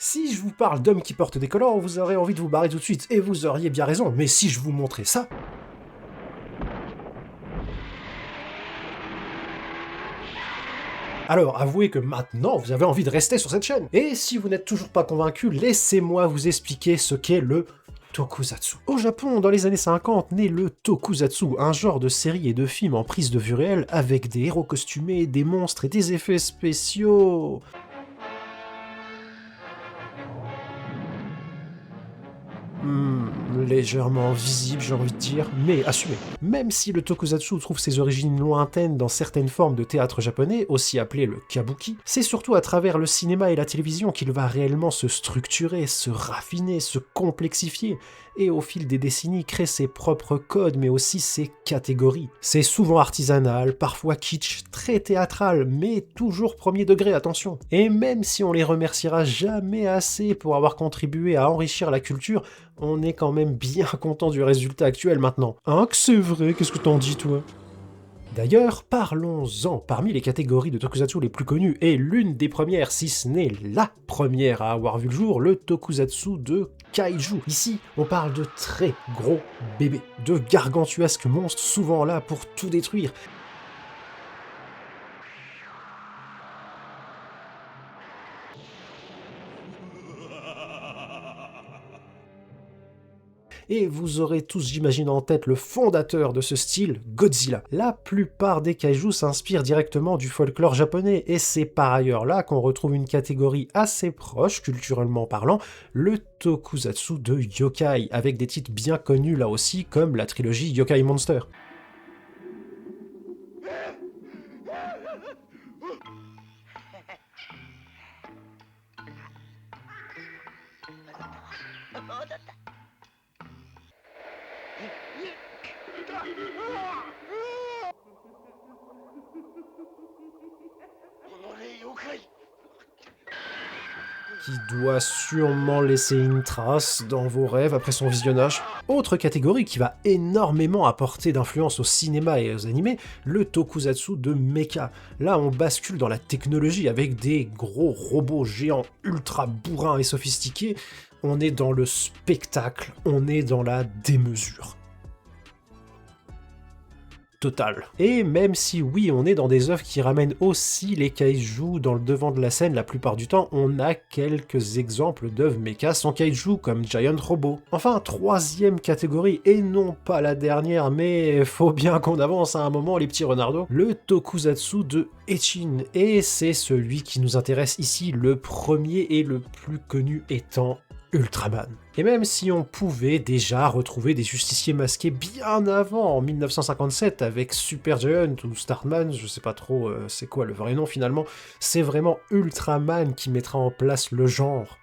Si je vous parle d'hommes qui portent des collants, vous aurez envie de vous barrer tout de suite, et vous auriez bien raison, mais si je vous montrais ça... Alors avouez que maintenant vous avez envie de rester sur cette chaîne. Et si vous n'êtes toujours pas convaincu, laissez-moi vous expliquer ce qu'est le tokusatsu. Au Japon, dans les années 50, naît le tokusatsu, un genre de série et de films en prise de vue réelle avec des héros costumés, des monstres et des effets spéciaux. Légèrement visible, j'ai envie de dire, mais assumé. Même si le tokusatsu trouve ses origines lointaines dans certaines formes de théâtre japonais, aussi appelé le kabuki, c'est surtout à travers le cinéma et la télévision qu'il va réellement se structurer, se raffiner, se complexifier, et au fil des décennies créer ses propres codes, mais aussi ses catégories. C'est souvent artisanal, parfois kitsch, très théâtral, mais toujours premier degré, attention. Et même si on les remerciera jamais assez pour avoir contribué à enrichir la culture, on est quand même bien content du résultat actuel maintenant. Hein, que c'est vrai, qu'est-ce que t'en dis toi ? D'ailleurs, parlons-en. Parmi les catégories de tokusatsu les plus connues, et l'une des premières, si ce n'est la première à avoir vu le jour, le tokusatsu de kaiju. Ici, on parle de très gros bébés, de gargantuesques monstres souvent là pour tout détruire. Et vous aurez tous, j'imagine, en tête le fondateur de ce style, Godzilla. La plupart des kaijus s'inspirent directement du folklore japonais, et c'est par ailleurs là qu'on retrouve une catégorie assez proche, culturellement parlant, le tokusatsu de yokai, avec des titres bien connus là aussi, comme la trilogie Yokai Monster. Qui doit sûrement laisser une trace dans vos rêves après son visionnage. Autre catégorie qui va énormément apporter d'influence au cinéma et aux animés, le tokusatsu de mecha. Là, on bascule dans la technologie avec des gros robots géants ultra bourrins et sophistiqués. On est dans le spectacle, on est dans la démesure. Total. Et même si oui, on est dans des œuvres qui ramènent aussi les kaiju dans le devant de la scène la plupart du temps, on a quelques exemples d'œuvres mecha sans kaiju comme Giant Robot. Enfin, troisième catégorie, et non pas la dernière, mais faut bien qu'on avance à un moment les petits renardos, le tokusatsu de Echin, et c'est celui qui nous intéresse ici, le premier et le plus connu étant Ultraman. Et même si on pouvait déjà retrouver des justiciers masqués bien avant, en 1957, avec Supergiant ou Starman, je sais pas trop c'est quoi le vrai nom finalement, c'est vraiment Ultraman qui mettra en place le genre.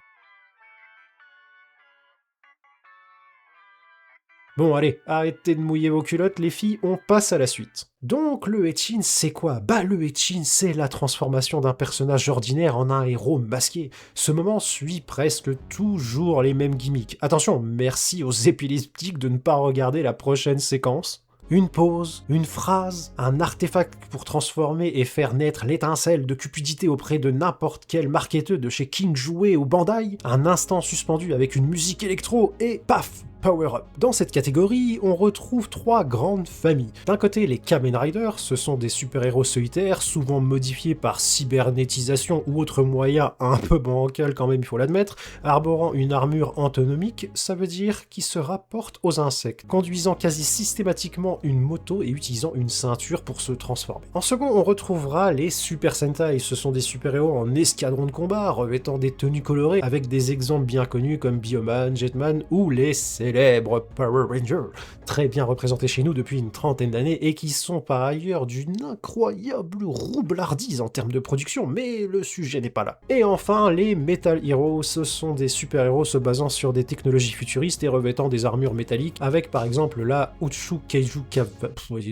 Bon allez, arrêtez de mouiller vos culottes les filles, on passe à la suite. Donc le Echin c'est quoi ? Bah le Echin c'est la transformation d'un personnage ordinaire en un héros masqué. Ce moment suit presque toujours les mêmes gimmicks. Attention, merci aux épileptiques de ne pas regarder la prochaine séquence. Une pause, une phrase, un artefact pour transformer et faire naître l'étincelle de cupidité auprès de n'importe quel marketeur de chez King Jouet ou Bandai, un instant suspendu avec une musique électro et paf, power-up. Dans cette catégorie, on retrouve trois grandes familles. D'un côté, les Kamen Riders, ce sont des super-héros solitaires, souvent modifiés par cybernétisation ou autre moyen un peu bancal quand même, il faut l'admettre, arborant une armure anatomique, ça veut dire qui se rapporte aux insectes, conduisant quasi systématiquement une moto et utilisant une ceinture pour se transformer. En second, on retrouvera les Super Sentai, ce sont des super-héros en escadron de combat, revêtant des tenues colorées, avec des exemples bien connus comme Bioman, Jetman ou les célèbres Power Rangers, très bien représentés chez nous depuis une trentaine d'années et qui sont par ailleurs d'une incroyable roublardise en termes de production, mais le sujet n'est pas là. Et enfin, les Metal Heroes, ce sont des super-héros se basant sur des technologies futuristes et revêtant des armures métalliques, avec par exemple la Uchu Keiju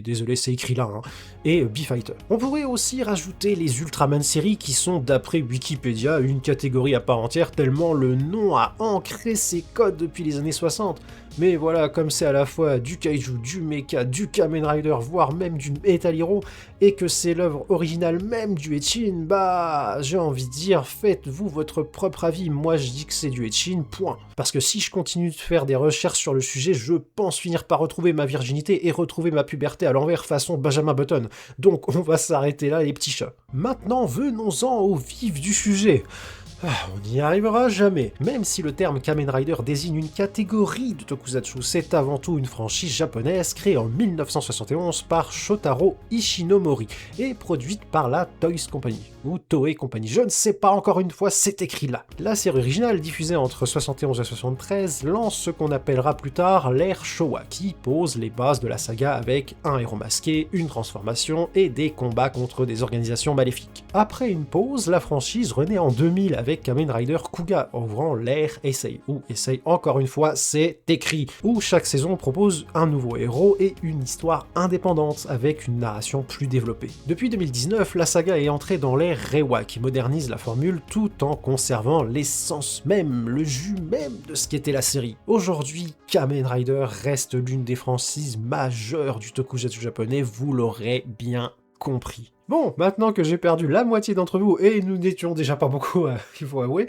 désolé c'est écrit là, hein, et B-Fighter. On pourrait aussi rajouter les Ultraman séries qui sont d'après Wikipédia une catégorie à part entière tellement le nom a ancré ses codes depuis les années 60. Mais voilà, comme c'est à la fois du kaiju, du mecha, du Kamen Rider, voire même du Metal Hero, et que c'est l'œuvre originale même du Echin, bah j'ai envie de dire, faites-vous votre propre avis, moi je dis que c'est du Echin, point. Parce que si je continue de faire des recherches sur le sujet, je pense finir par retrouver ma virginité et retrouver ma puberté à l'envers façon Benjamin Button. Donc on va s'arrêter là les petits chats. Maintenant venons-en au vif du sujet. On n'y arrivera jamais. Même si le terme Kamen Rider désigne une catégorie de tokusatsu, c'est avant tout une franchise japonaise créée en 1971 par Shotaro Ishinomori et produite par la Toys Company, ou Toei Company, je ne sais pas encore une fois, c'est écrit là. La série originale, diffusée entre 71 et 73, lance ce qu'on appellera plus tard l'ère Showa, qui pose les bases de la saga avec un héros masqué, une transformation et des combats contre des organisations maléfiques. Après une pause, la franchise renaît en 2000 avec Kamen Rider Kuga, ouvrant l'ère Heisei, ou Heisei encore une fois, c'est écrit, où chaque saison propose un nouveau héros et une histoire indépendante avec une narration plus développée. Depuis 2019, la saga est entrée dans l'ère Reiwa, qui modernise la formule tout en conservant l'essence même, le jus même de ce qu'était la série. Aujourd'hui, Kamen Rider reste l'une des franchises majeures du tokusatsu japonais, vous l'aurez bien compris. Bon, maintenant que j'ai perdu la moitié d'entre vous, et nous n'étions déjà pas beaucoup, il faut avouer,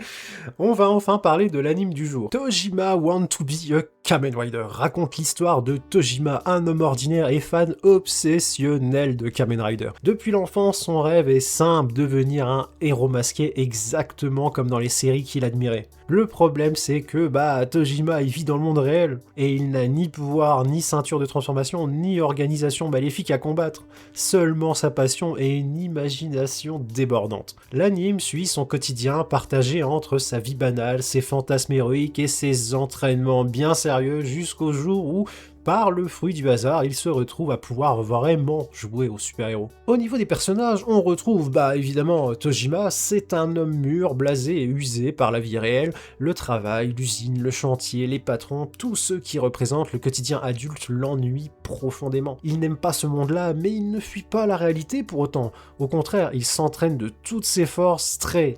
on va enfin parler de l'anime du jour. Tojima Want to be a Kamen Rider raconte l'histoire de Tojima, un homme ordinaire et fan obsessionnel de Kamen Rider. Depuis l'enfance, son rêve est simple, devenir un héros masqué exactement comme dans les séries qu'il admirait. Le problème c'est que Tojima il vit dans le monde réel, et il n'a ni pouvoir, ni ceinture de transformation, ni organisation maléfique à combattre. Seulement sa passion et une imagination débordante. L'anime suit son quotidien partagé entre sa vie banale, ses fantasmes héroïques et ses entraînements bien sérieux jusqu'au jour où, par le fruit du hasard, il se retrouve à pouvoir vraiment jouer au super-héros. Au niveau des personnages, on retrouve évidemment Tojima, c'est un homme mûr, blasé et usé par la vie réelle, le travail, l'usine, le chantier, les patrons, tous ceux qui représentent le quotidien adulte l'ennuient profondément. Il n'aime pas ce monde-là, mais il ne fuit pas la réalité pour autant. Au contraire, il s'entraîne de toutes ses forces très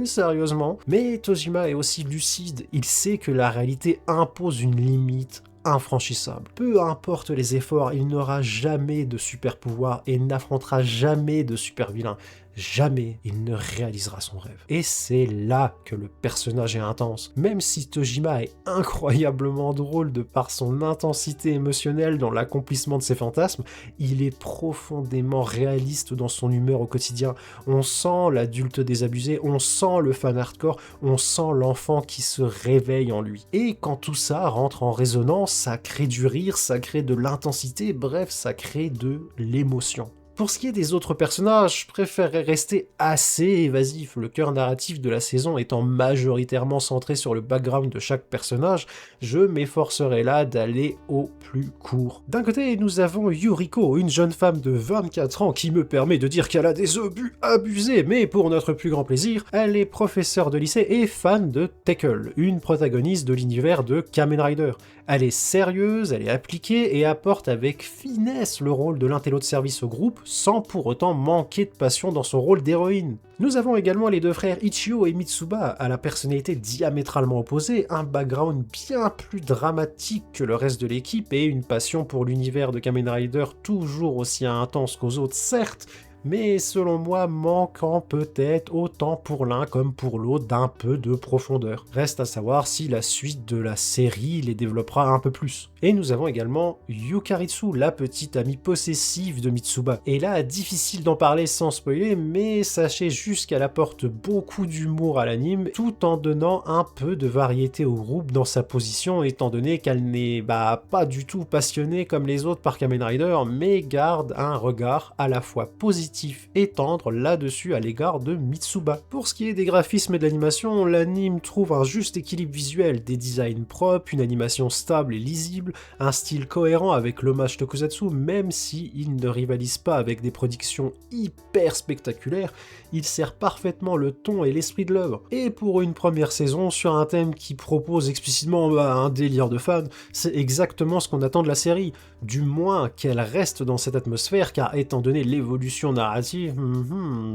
sérieusement. Mais Tojima est aussi lucide, il sait que la réalité impose une limite infranchissable. Peu importe les efforts, il n'aura jamais de super pouvoir et n'affrontera jamais de super vilain. Jamais il ne réalisera son rêve. Et c'est là que le personnage est intense. Même si Tojima est incroyablement drôle de par son intensité émotionnelle dans l'accomplissement de ses fantasmes, il est profondément réaliste dans son humeur au quotidien. On sent l'adulte désabusé, on sent le fan hardcore, on sent l'enfant qui se réveille en lui. Et quand tout ça rentre en résonance, ça crée du rire, ça crée de l'intensité, bref, ça crée de l'émotion. Pour ce qui est des autres personnages, je préférerais rester assez évasif, le cœur narratif de la saison étant majoritairement centré sur le background de chaque personnage, je m'efforcerai là d'aller au plus court. D'un côté, nous avons Yuriko, une jeune femme de 24 ans qui me permet de dire qu'elle a des obus abusés, mais pour notre plus grand plaisir, elle est professeure de lycée et fan de Tekel, une protagoniste de l'univers de Kamen Rider. Elle est sérieuse, elle est appliquée et apporte avec finesse le rôle de l'intello de service au groupe, sans pour autant manquer de passion dans son rôle d'héroïne. Nous avons également les deux frères Ichio et Mitsuba, à la personnalité diamétralement opposée, un background bien plus dramatique que le reste de l'équipe et une passion pour l'univers de Kamen Rider toujours aussi intense qu'aux autres, certes, mais selon moi manquant peut-être autant pour l'un comme pour l'autre d'un peu de profondeur. Reste à savoir si la suite de la série les développera un peu plus. Et nous avons également Yukaritsu, la petite amie possessive de Mitsuba. Et là, difficile d'en parler sans spoiler, mais sachez juste qu'elle apporte beaucoup d'humour à l'anime, tout en donnant un peu de variété au groupe dans sa position, étant donné qu'elle n'est pas du tout passionnée comme les autres par Kamen Rider, mais garde un regard à la fois positif et tendre là-dessus à l'égard de Mitsuba. Pour ce qui est des graphismes et de l'animation, l'anime trouve un juste équilibre visuel, des designs propres, une animation stable et lisible, un style cohérent avec l'hommage tokusatsu, même si il ne rivalise pas avec des productions hyper spectaculaires, il sert parfaitement le ton et l'esprit de l'œuvre. Et pour une première saison, sur un thème qui propose explicitement un délire de fan, c'est exactement ce qu'on attend de la série, du moins qu'elle reste dans cette atmosphère, car étant donné l'évolution narrative,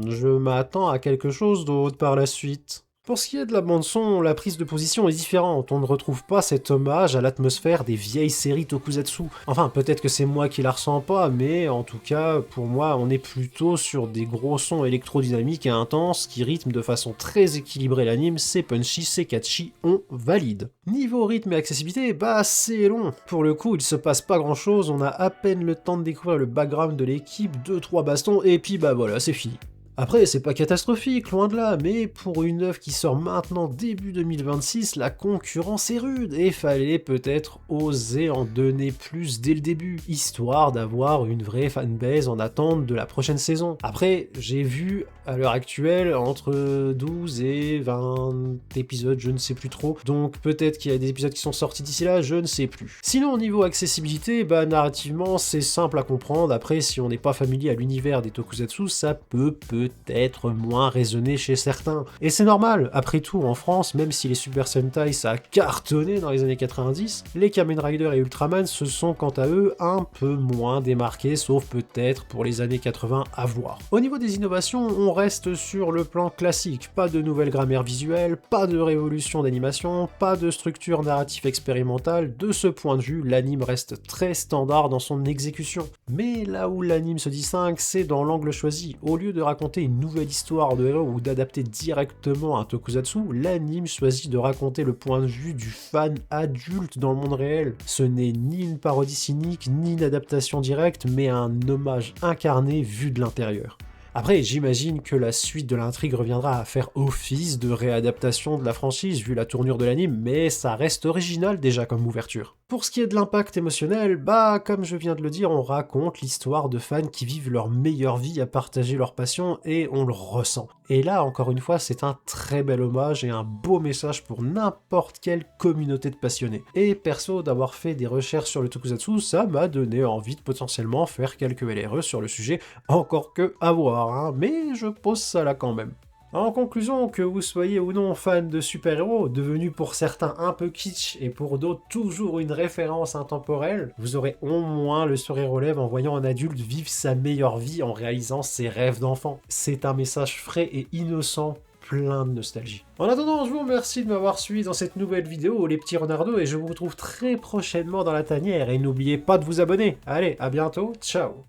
je m'attends à quelque chose d'autre par la suite. Pour ce qui est de la bande-son, la prise de position est différente, on ne retrouve pas cet hommage à l'atmosphère des vieilles séries tokusatsu. Enfin, peut-être que c'est moi qui la ressens pas, mais en tout cas, pour moi, on est plutôt sur des gros sons électrodynamiques et intenses qui rythment de façon très équilibrée l'anime, c'est punchy, c'est catchy, on valide. Niveau rythme et accessibilité, bah c'est long. Pour le coup, il se passe pas grand chose, on a à peine le temps de découvrir le background de l'équipe, 2-3 bastons, et puis bah voilà, c'est fini. Après, c'est pas catastrophique, loin de là, mais pour une œuvre qui sort maintenant début 2026, la concurrence est rude, et fallait peut-être oser en donner plus dès le début, histoire d'avoir une vraie fanbase en attente de la prochaine saison. Après, j'ai vu à l'heure actuelle entre 12 et 20 épisodes, je ne sais plus trop, donc peut-être qu'il y a des épisodes qui sont sortis d'ici là, je ne sais plus. Sinon, au niveau accessibilité, bah narrativement, c'est simple à comprendre, après si on n'est pas familier à l'univers des tokusatsu, ça peut-être moins résonner chez certains. Et c'est normal, après tout, en France, même si les Super Sentai ça a cartonné dans les années 90, les Kamen Rider et Ultraman se sont quant à eux un peu moins démarqués, sauf peut-être pour les années 80 à voir. Au niveau des innovations, on reste sur le plan classique, pas de nouvelles grammaires visuelles, pas de révolution d'animation, pas de structure narrative expérimentale, de ce point de vue, l'anime reste très standard dans son exécution. Mais là où l'anime se distingue, c'est dans l'angle choisi. Au lieu de raconter une nouvelle histoire de héros ou d'adapter directement un tokusatsu, l'anime choisit de raconter le point de vue du fan adulte dans le monde réel. Ce n'est ni une parodie cynique, ni une adaptation directe, mais un hommage incarné vu de l'intérieur. Après, j'imagine que la suite de l'intrigue reviendra à faire office de réadaptation de la franchise vu la tournure de l'anime, mais ça reste original déjà comme ouverture. Pour ce qui est de l'impact émotionnel, bah comme je viens de le dire, on raconte l'histoire de fans qui vivent leur meilleure vie à partager leur passion et on le ressent. Et là, encore une fois, c'est un très bel hommage et un beau message pour n'importe quelle communauté de passionnés. Et perso, d'avoir fait des recherches sur le tokusatsu, ça m'a donné envie de potentiellement faire quelques LRE sur le sujet, encore que à voir, hein, mais je pose ça là quand même. En conclusion, que vous soyez ou non fan de super-héros, devenus pour certains un peu kitsch et pour d'autres toujours une référence intemporelle, vous aurez au moins le sourire aux lèvres en voyant un adulte vivre sa meilleure vie en réalisant ses rêves d'enfant. C'est un message frais et innocent, plein de nostalgie. En attendant, je vous remercie de m'avoir suivi dans cette nouvelle vidéo, les petits renardos, et je vous retrouve très prochainement dans la tanière, et n'oubliez pas de vous abonner. Allez, à bientôt, ciao.